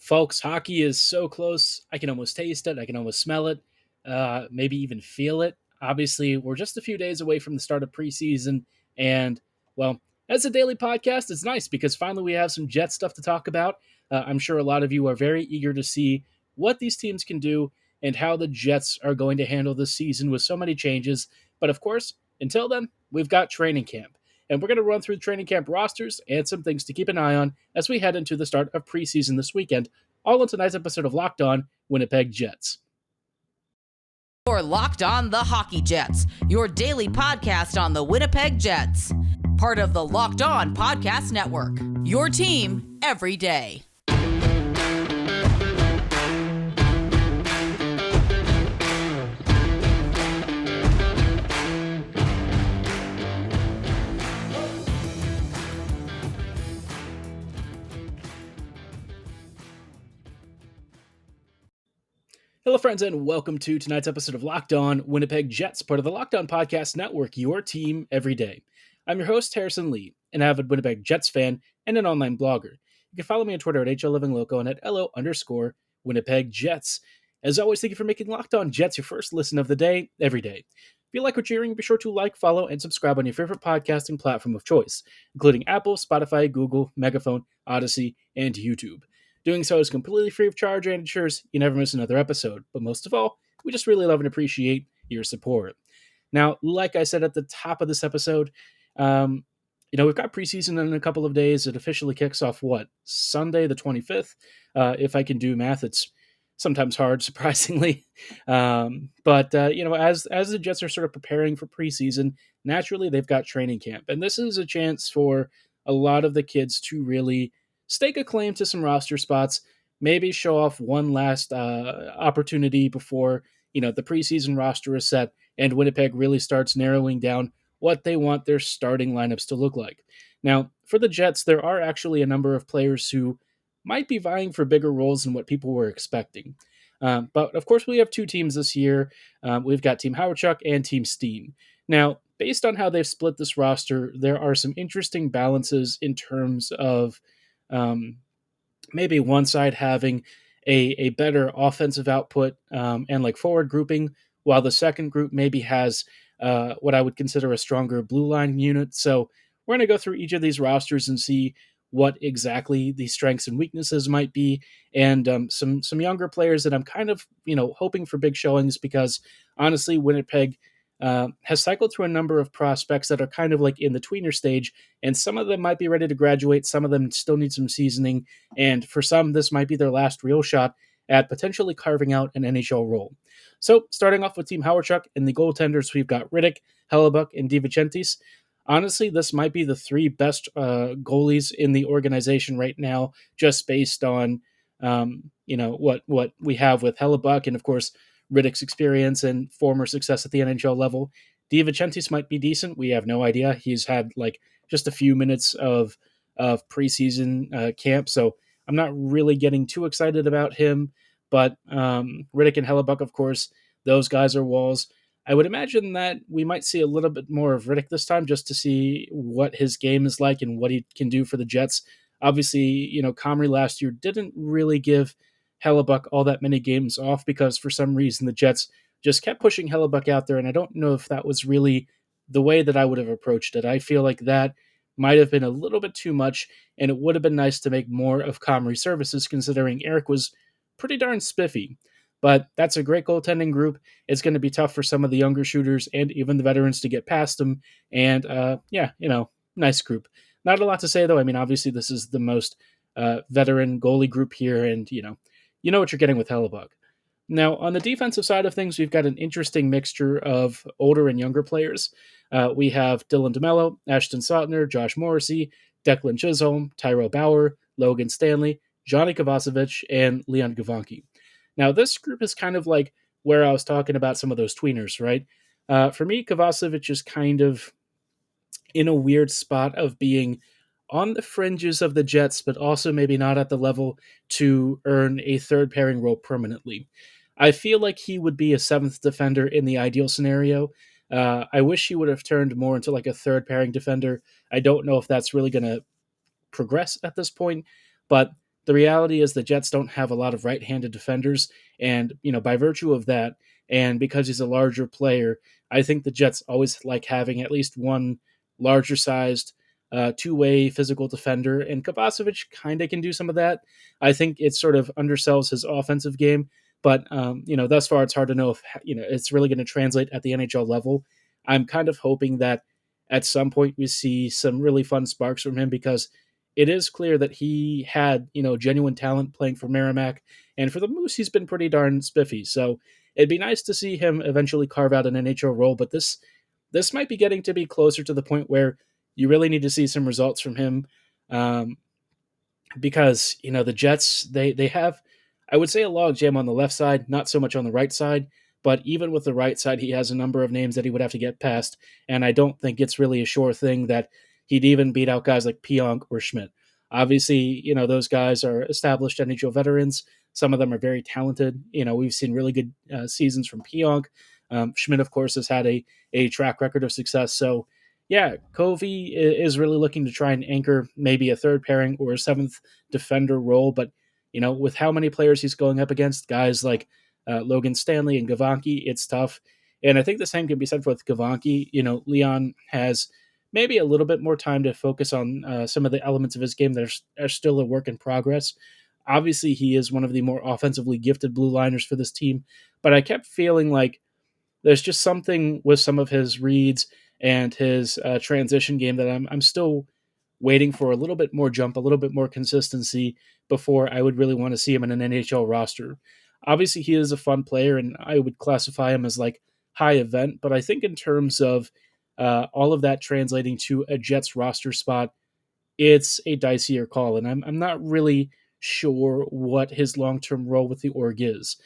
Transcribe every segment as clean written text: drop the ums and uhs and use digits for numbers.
Folks, hockey is so close. I can almost taste it. I can almost smell it, maybe even feel it. Obviously, we're just a few days away from the start of preseason. And, well, as a daily podcast, it's nice because finally we have some Jet stuff to talk about. I'm sure a lot of you are very eager to see what these teams can do and how the Jets are going to handle this season with so many changes. But, of course, until then, we've got training camp. And we're going to run through training camp rosters and some things to keep an eye on as we head into the start of preseason this weekend, all in tonight's episode of Locked On Winnipeg Jets. You're Locked On the Hockey Jets, your daily podcast on the Winnipeg Jets. Part of the Locked On Podcast Network, your team every day. Hello, friends, and welcome to tonight's episode of Locked On Winnipeg Jets, part of the Locked On Podcast Network, your team every day. I'm your host, Harrison Lee, an avid Winnipeg Jets fan and an online blogger. You can follow me on Twitter at HLLivingLoco and at LO_Winnipeg Jets. As always, thank you for making Locked On Jets your first listen of the day, every day. If you like what you're hearing, be sure to like, follow, and subscribe on your favorite podcasting platform of choice, including Apple, Spotify, Google, Megaphone, Odyssey, and YouTube. Doing so is completely free of charge and ensures you never miss another episode. But most of all, we just really love and appreciate your support. Now, like I said at the top of this episode, we've got preseason in a couple of days. It officially kicks off, Sunday the 25th? If I can do math, it's sometimes hard, surprisingly. As the Jets are sort of preparing for preseason, naturally they've got training camp. And this is a chance for a lot of the kids to really stake a claim to some roster spots, maybe show off one last opportunity before, the preseason roster is set and Winnipeg really starts narrowing down what they want their starting lineups to look like. Now, for the Jets, there are actually a number of players who might be vying for bigger roles than what people were expecting. But, of course, we have two teams this year. We've got Team Hawerchuk and Team Steen. Now, based on how they've split this roster, there are some interesting balances in terms of maybe one side having a better offensive output and forward grouping, while the second group maybe has what I would consider a stronger blue line unit. So we're going to go through each of these rosters and see what exactly the strengths and weaknesses might be, and some younger players that I'm kind of hoping for big showings, because honestly, Winnipeg has cycled through a number of prospects that are kind of in the tweener stage, and some of them might be ready to graduate, some of them still need some seasoning, and for some, this might be their last real shot at potentially carving out an NHL role. So, starting off with Team Hawerchuk and the goaltenders, we've got Rittich, Hellebuyck, and DiVincentis. Honestly, this might be the three best goalies in the organization right now, just based on what we have with Hellebuyck and, of course, Rittich's experience and former success at the NHL level. DiVincentis might be decent. We have no idea. He's had just a few minutes of preseason camp, so I'm not really getting too excited about him. But Rittich and Hellebuyck, of course, those guys are walls. I would imagine that we might see a little bit more of Rittich this time, just to see what his game is like and what he can do for the Jets. Obviously, Comrie last year didn't really give Hellebuyck all that many games off, because for some reason the Jets just kept pushing Hellebuyck out there, and I don't know if that was really the way that I would have approached it. I feel like that might have been a little bit too much, and it would have been nice to make more of Comrie services, considering Eric was pretty darn spiffy. But that's a great goaltending group. It's going to be tough for some of the younger shooters and even the veterans to get past them. And nice group. Not a lot to say, though. I mean, obviously this is the most veteran goalie group here, and you know what you're getting with Hellebuyck. Now, on the defensive side of things, we've got an interesting mixture of older and younger players. We have Dylan DeMello, Ashton Sautner, Josh Morrissey, Declan Chisholm, Tyrell Bauer, Logan Stanley, Johnny Kovacevic, and Leon Gawanke. Now, this group is kind of like where I was talking about some of those tweeners, right? For me, Kovacevic is kind of in a weird spot of being on the fringes of the Jets, but also maybe not at the level to earn a third pairing role permanently. I feel like he would be a seventh defender in the ideal scenario. I wish he would have turned more into a third pairing defender. I don't know if that's really going to progress at this point, but the reality is the Jets don't have a lot of right-handed defenders, and by virtue of that, and because he's a larger player, I think the Jets always like having at least one larger sized two-way physical defender, and Kovacevic kind of can do some of that. I think it sort of undersells his offensive game, but thus far it's hard to know if it's really going to translate at the NHL level. I'm kind of hoping that at some point we see some really fun sparks from him, because it is clear that he had genuine talent playing for Merrimack, and for the Moose he's been pretty darn spiffy. So it'd be nice to see him eventually carve out an NHL role, but this might be getting to be closer to the point where you really need to see some results from him, um, because the Jets they have, I would say, a logjam on the left side, not so much on the right side. But even with the right side, he has a number of names that he would have to get past, and I don't think it's really a sure thing that he'd even beat out guys like Pionk or Schmidt. Obviously, those guys are established NHL veterans. Some of them are very talented. We've seen really good seasons from Pionk. Schmidt, of course, has had a track record of success. So, yeah, Covey is really looking to try and anchor maybe a third pairing or a seventh defender role. But, with how many players he's going up against, guys like Logan Stanley and Gawanke, it's tough. And I think the same can be said with Gawanke. Leon has maybe a little bit more time to focus on some of the elements of his game that are still a work in progress. Obviously, he is one of the more offensively gifted blue liners for this team, but I kept feeling like there's just something with some of his reads and his transition game that I'm still waiting for a little bit more jump, a little bit more consistency before I would really want to see him in an NHL roster. Obviously, he is a fun player, and I would classify him as like high event, but I think in terms of all of that translating to a Jets roster spot, it's a dicier call, and I'm not really sure what his long term role with the org is.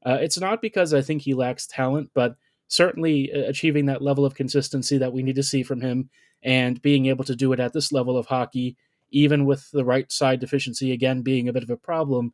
It's not because I think he lacks talent, but certainly achieving that level of consistency that we need to see from him, and being able to do it at this level of hockey, even with the right side deficiency again being a bit of a problem,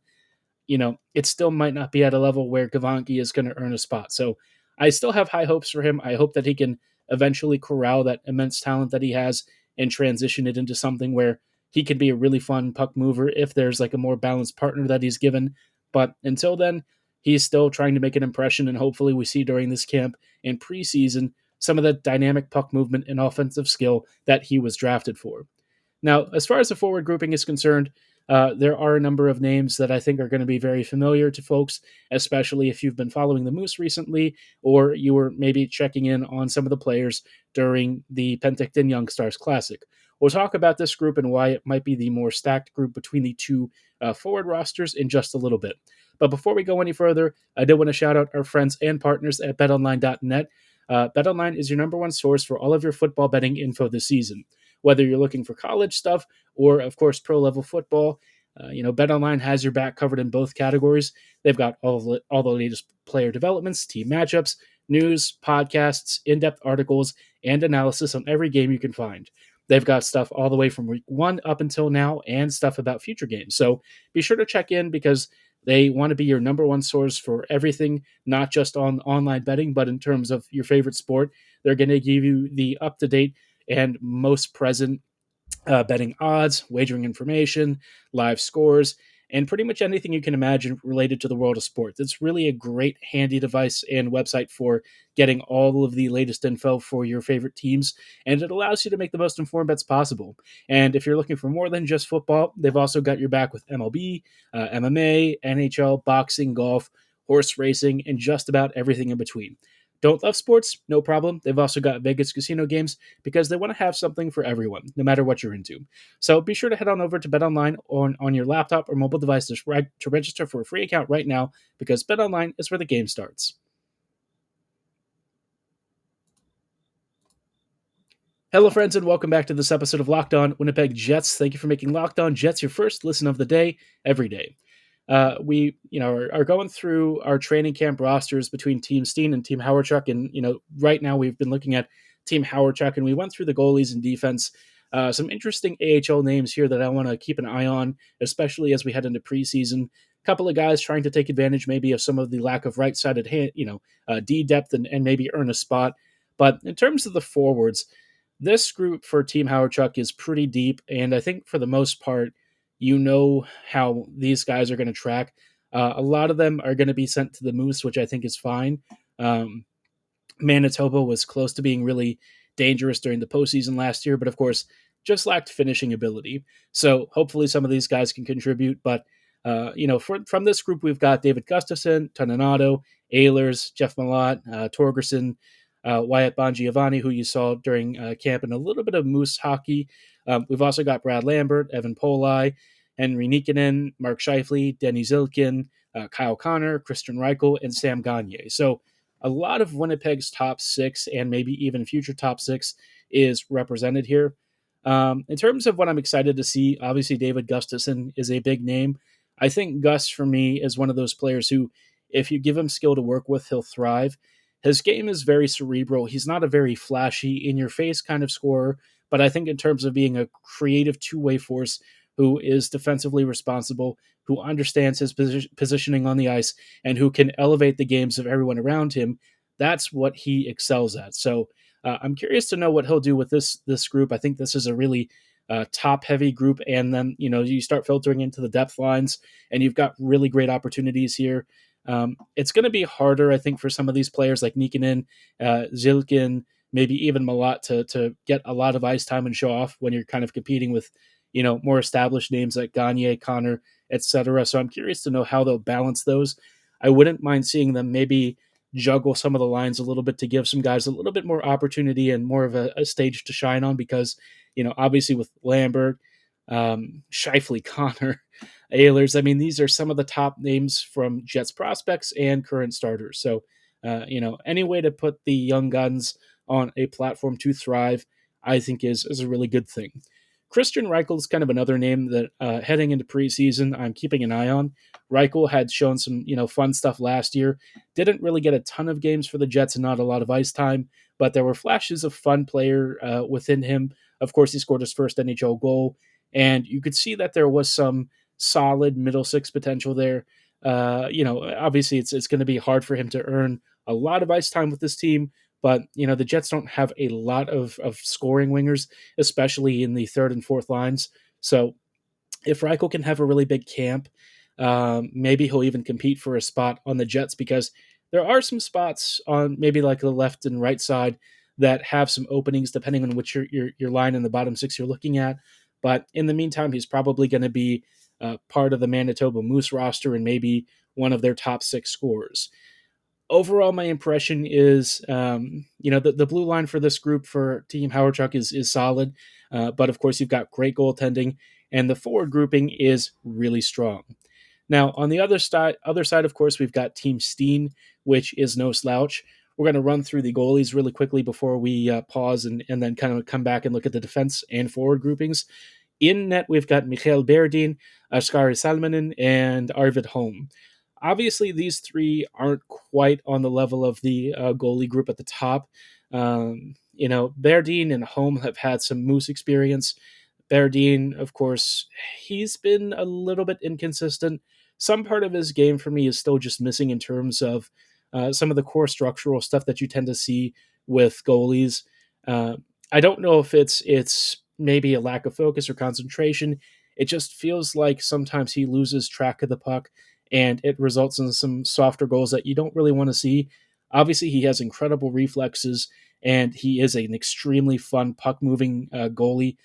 it still might not be at a level where Gawanke is going to earn a spot. So I still have high hopes for him. I hope that he can eventually corral that immense talent that he has and transition it into something where he can be a really fun puck mover if there's like a more balanced partner that he's given. But until then, he's still trying to make an impression, and hopefully we see during this camp and preseason some of that dynamic puck movement and offensive skill that he was drafted for. Now, as far as the forward grouping is concerned, there are a number of names that I think are going to be very familiar to folks, especially if you've been following the Moose recently, or you were maybe checking in on some of the players during the Penticton Young Stars Classic. We'll talk about this group and why it might be the more stacked group between the two forward rosters in just a little bit. But before we go any further, I did want to shout out our friends and partners at betonline.net. BetOnline is your number one source for all of your football betting info this season. Whether you're looking for college stuff or, of course, pro-level football, BetOnline has your back covered in both categories. They've got all the latest player developments, team matchups, news, podcasts, in-depth articles, and analysis on every game you can find. They've got stuff all the way from week 1 up until now and stuff about future games. So be sure to check in, because they want to be your number one source for everything, not just on online betting, but in terms of your favorite sport. They're going to give you the up-to-date and most present betting odds, wagering information, live scores, and pretty much anything you can imagine related to the world of sports. It's really a great handy device and website for getting all of the latest info for your favorite teams, and it allows you to make the most informed bets possible. And if you're looking for more than just football, they've also got your back with MLB, MMA, NHL, boxing, golf, horse racing, and just about everything in between. Don't love sports? No problem. They've also got Vegas casino games, because they want to have something for everyone, no matter what you're into. So be sure to head on over to BetOnline on your laptop or mobile device to register for a free account right now, because BetOnline is where the game starts. Hello, friends, and welcome back to this episode of Locked On Winnipeg Jets. Thank you for making Locked On Jets your first listen of the day, every day. We are going through our training camp rosters between Team Steen and Team Hawerchuk, and right now we've been looking at Team Hawerchuk, and we went through the goalies and defense. Some interesting AHL names here that I want to keep an eye on, especially as we head into preseason. A couple of guys trying to take advantage maybe of some of the lack of right-sided hand, D depth and maybe earn a spot. But in terms of the forwards, this group for Team Hawerchuk is pretty deep, and I think for the most part, you know how these guys are going to track. A lot of them are going to be sent to the Moose, which I think is fine. Um, Manitoba was close to being really dangerous during the postseason last year, but of course, just lacked finishing ability. So hopefully, some of these guys can contribute. But from this group, we've got David Gustafson, Toninato, Ehlers, Jeff Malott, Torgerson, Wyatt Bongiovanni, who you saw during camp, and a little bit of Moose hockey. We've also got Brad Lambert, Evan Polai, Henry Nikkanen, Mark Scheifele, Denny Zilkin, Kyle Connor, Kristian Reichel, and Sam Gagner. So a lot of Winnipeg's top six and maybe even future top six is represented here. In terms of what I'm excited to see, obviously David Gustafson is a big name. I think Gus, for me, is one of those players who, if you give him skill to work with, he'll thrive. His game is very cerebral. He's not a very flashy, in-your-face kind of scorer, but I think in terms of being a creative two-way force who is defensively responsible, who understands his positioning on the ice, and who can elevate the games of everyone around him, that's what he excels at. So I'm curious to know what he'll do with this group. I think this is a really top heavy group, and then you start filtering into the depth lines, and you've got really great opportunities here. It's going to be harder, I think, for some of these players like Nikkanen, Zilkin, maybe even Malott to get a lot of ice time and show off when you're kind of competing with more established names like Gagner, Connor, etc. So I'm curious to know how they'll balance those. I wouldn't mind seeing them maybe juggle some of the lines a little bit to give some guys a little bit more opportunity and more of a stage to shine on because, obviously with Lambert, Scheifele, Connor, Ehlers, I mean, these are some of the top names from Jets prospects and current starters. So, any way to put the young guns on a platform to thrive, I think is a really good thing. Kristian Reichel is kind of another name that heading into preseason, I'm keeping an eye on. Reichel had shown some, fun stuff last year. Didn't really get a ton of games for the Jets and not a lot of ice time, but there were flashes of fun player within him. Of course, he scored his first NHL goal, and you could see that there was some solid middle six potential there. Obviously it's going to be hard for him to earn a lot of ice time with this team, but the Jets don't have a lot of scoring wingers, especially in the third and fourth lines. So if Reichel can have a really big camp, maybe he'll even compete for a spot on the Jets because there are some spots on maybe like the left and right side that have some openings depending on which your line in the bottom six you're looking at. But in the meantime, he's probably going to be part of the Manitoba Moose roster and maybe one of their top six scorers. Overall, my impression is, the blue line for this group for Team Hawerchuk is solid, but of course you've got great goaltending, and the forward grouping is really strong. Now, on the other side, of course, we've got Team Steen, which is no slouch. We're going to run through the goalies really quickly before we pause and then kind of come back and look at the defense and forward groupings. In net, we've got Mikhail Berdin, Oskari Salminen, and Arvid Holm. Obviously, these three aren't quite on the level of the goalie group at the top. Berdin and Holm have had some Moose experience. Berdin, of course, he's been a little bit inconsistent. Some part of his game for me is still just missing in terms of some of the core structural stuff that you tend to see with goalies. I don't know if it's maybe a lack of focus or concentration. It just feels like sometimes he loses track of the puck and it results in some softer goals that you don't really want to see. Obviously, he has incredible reflexes, and he is an extremely fun puck-moving goalie.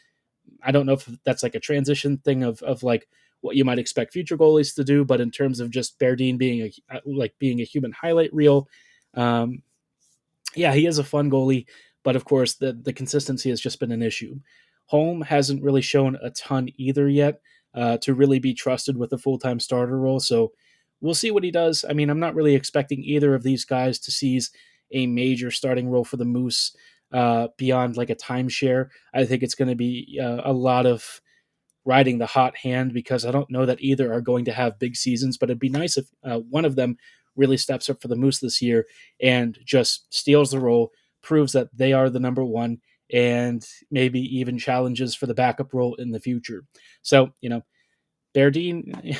I don't know if that's like a transition thing of like what you might expect future goalies to do, but in terms of just Berdin being a human highlight reel, he is a fun goalie, but of course the consistency has just been an issue. Holm hasn't really shown a ton either yet to really be trusted with a full-time starter role, so we'll see what he does. I mean, I'm not really expecting either of these guys to seize a major starting role for the Moose beyond like a timeshare. I think it's going to be a lot of riding the hot hand because I don't know that either are going to have big seasons, but it'd be nice if one of them really steps up for the Moose this year and just steals the role, proves that they are the number one, and maybe even challenges for the backup role in the future. So, Berdin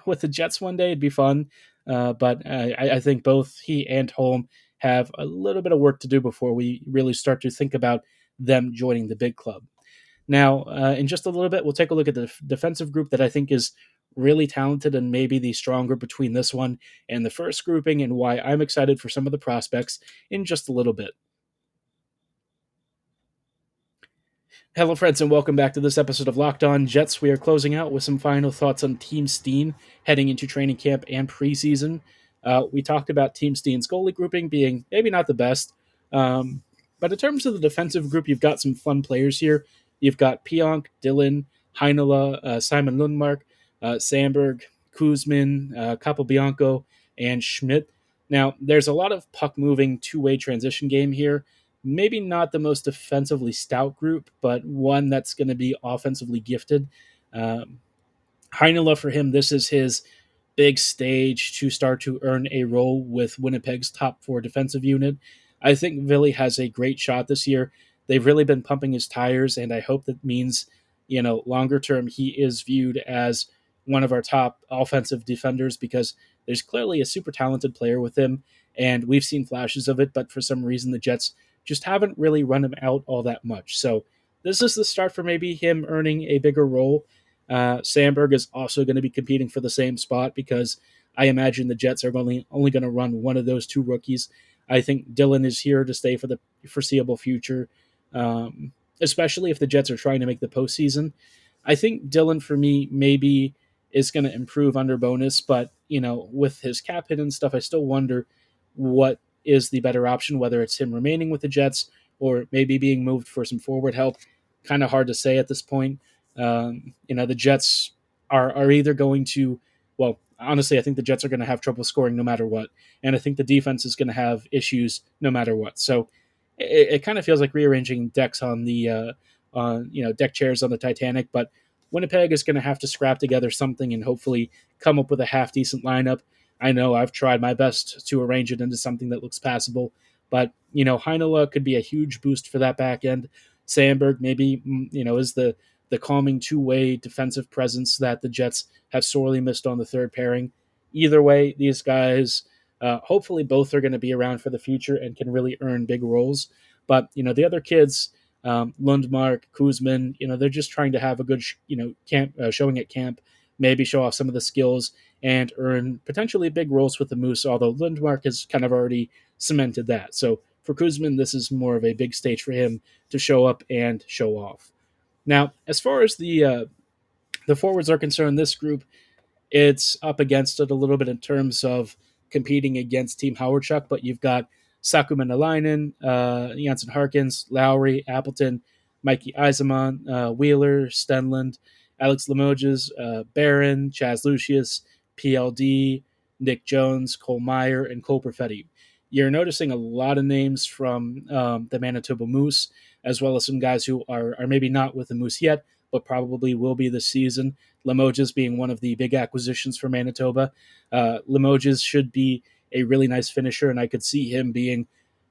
with the Jets one day, it'd be fun. But I think both he and Holm have a little bit of work to do before we really start to think about them joining the big club. Now, in just a little bit, we'll take a look at the defensive group that I think is really talented and maybe the stronger between this one and the first grouping, and why I'm excited for some of the prospects in just a little bit. Hello, friends, and welcome back to this episode of Locked On Jets. We are closing out with some final thoughts on Team Steen heading into training camp and preseason. We talked about Team Steen's goalie grouping being maybe not the best, but in terms of the defensive group, you've got some fun players here. You've got Pionk, Dillon, Heinola, Simon Lundmark, Sandberg, Kuzmin, Capobianco, and Schmidt. Now, there's a lot of puck-moving two-way transition game here. Maybe not the most defensively stout group, but one that's going to be offensively gifted. Heinola, for him, this is his big stage to start to earn a role with Winnipeg's top four defensive unit. I think Ville has a great shot this year. They've really been pumping his tires, and I hope that means, longer term, he is viewed as one of our top offensive defenders, because there's clearly a super talented player with him, and we've seen flashes of it, but for some reason the Jets just haven't really run him out all that much. So this is the start for maybe him earning a bigger role. Sandberg is also going to be competing for the same spot, because I imagine the Jets are only going to run one of those two rookies. I think Dillon is here to stay for the foreseeable future, especially if the Jets are trying to make the postseason. I think Dillon, for me, maybe is going to improve under bonus, but, with his cap hit and stuff, I still wonder what is the better option, whether it's him remaining with the Jets or maybe being moved for some forward help. Kind of hard to say at this point. The Jets are either going to, well, honestly, I think the Jets are going to have trouble scoring no matter what. And I think the defense is going to have issues no matter what. So it kind of feels like rearranging decks on the, deck chairs on the Titanic, but Winnipeg is going to have to scrap together something and hopefully come up with a half decent lineup. I know I've tried my best to arrange it into something that looks passable, but, Heinola could be a huge boost for that back end. Sandberg maybe, is the calming two-way defensive presence that the Jets have sorely missed on the third pairing. Either way, these guys, hopefully both are going to be around for the future and can really earn big roles. But, the other kids, Lundmark, Kuzmin, they're just trying to have a good, camp showing at camp, maybe show off some of the skills and earn potentially big roles with the Moose, although Lundmark has kind of already cemented that. So for Kuzmin, this is more of a big stage for him to show up and show off. Now, as far as the forwards are concerned, this group, it's up against it a little bit in terms of competing against Team Hawerchuk, but you've got Saku Menelainen, Janssen Harkins, Lowry, Appleton, Mikey Eisenman, Wheeler, Stenlund, Alex Limoges, Barron, Chaz Lucius, PLD, Nick Jones, Cole Meyer, and Cole Perfetti. You're noticing a lot of names from the Manitoba Moose, as well as some guys who are maybe not with the Moose yet, but probably will be this season. Limoges being one of the big acquisitions for Manitoba. Limoges should be a really nice finisher, and I could see him being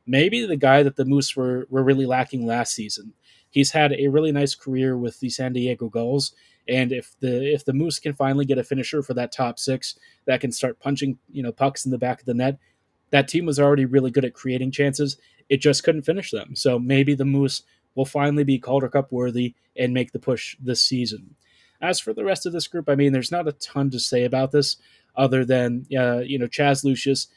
maybe the guy that the Moose were really lacking last season. He's had a really nice career with the San Diego Gulls, and if the Moose can finally get a finisher for that top six that can start punching pucks in the back of the net, that team was already really good at creating chances. It just couldn't finish them. So maybe the Moose will finally be Calder Cup worthy and make the push this season. As for the rest of this group, I mean, there's not a ton to say about this other than, Chaz Lucius.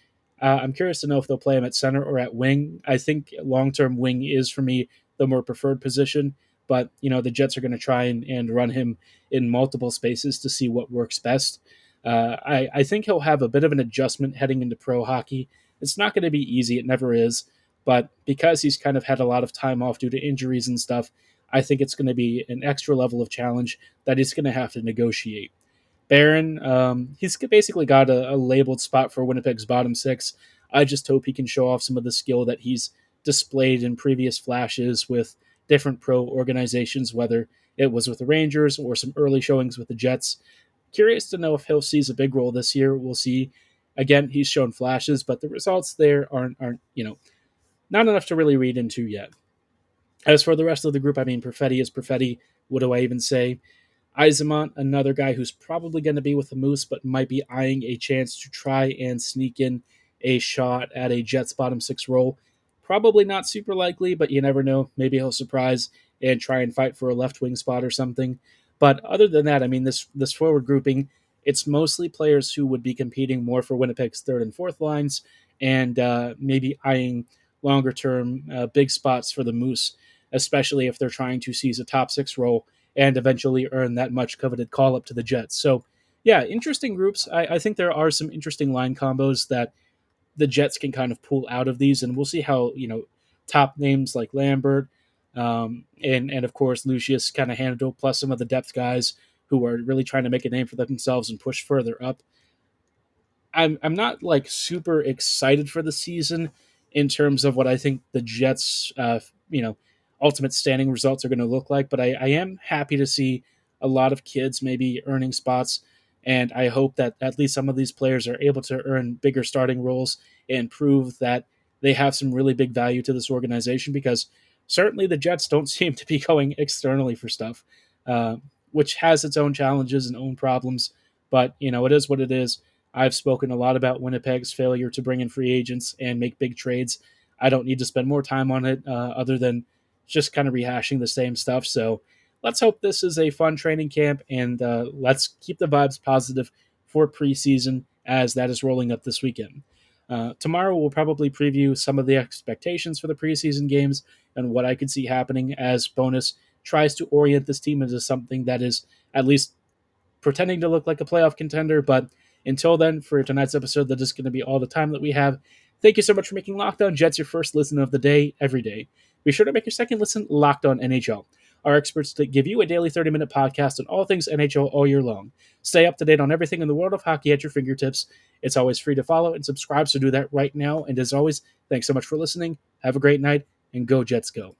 I'm curious to know if they'll play him at center or at wing. I think long-term wing is, for me, the more preferred position. But, the Jets are going to try and run him in multiple spaces to see what works best. I think he'll have a bit of an adjustment heading into pro hockey. It's not going to be easy. It never is. But because he's kind of had a lot of time off due to injuries and stuff, I think it's going to be an extra level of challenge that he's going to have to negotiate. Barron, he's basically got a labeled spot for Winnipeg's bottom six. I just hope he can show off some of the skill that he's displayed in previous flashes with different pro organizations, whether it was with the Rangers or some early showings with the Jets. Curious to know if he'll seize a big role this year. We'll see. Again, he's shown flashes, but the results there aren't not enough to really read into yet. As for the rest of the group, I mean, Perfetti is Perfetti. What do I even say? Eisenman, another guy who's probably going to be with the Moose, but might be eyeing a chance to try and sneak in a shot at a Jets bottom six role. Probably not super likely, but you never know. Maybe he'll surprise and try and fight for a left wing spot or something. But other than that, I mean, this forward grouping, it's mostly players who would be competing more for Winnipeg's third and fourth lines, and maybe eyeing longer term big spots for the Moose, especially if they're trying to seize a top six role and eventually earn that much coveted call up to the Jets. So, yeah, interesting groups. I think there are some interesting line combos that the Jets can kind of pull out of these, and we'll see how top names like Lambert and of course Lucius kind of handle, plus some of the depth guys who are really trying to make a name for themselves and push further up. I'm not like super excited for the season in terms of what I think the Jets ultimate standing results are going to look like, but I am happy to see a lot of kids maybe earning spots, and I hope that at least some of these players are able to earn bigger starting roles and prove that they have some really big value to this organization, because certainly the Jets don't seem to be going externally for stuff, uh, which has its own challenges and own problems, but it is what it is. I've spoken a lot about Winnipeg's failure to bring in free agents and make big trades. I don't need to spend more time on it other than just kind of rehashing the same stuff. So let's hope this is a fun training camp, and let's keep the vibes positive for preseason as that is rolling up this weekend. Tomorrow we'll probably preview some of the expectations for the preseason games and what I could see happening as Bonus tries to orient this team into something that is at least pretending to look like a playoff contender. But until then, for tonight's episode, that is going to be all the time that we have. Thank you so much for making Locked On Jets your first listen of the day every day. Be sure to make your second listen Locked On NHL. Our experts to give you a daily 30-minute podcast on all things NHL all year long. Stay up to date on everything in the world of hockey at your fingertips. It's always free to follow and subscribe, so do that right now. And as always, thanks so much for listening. Have a great night, and go Jets go.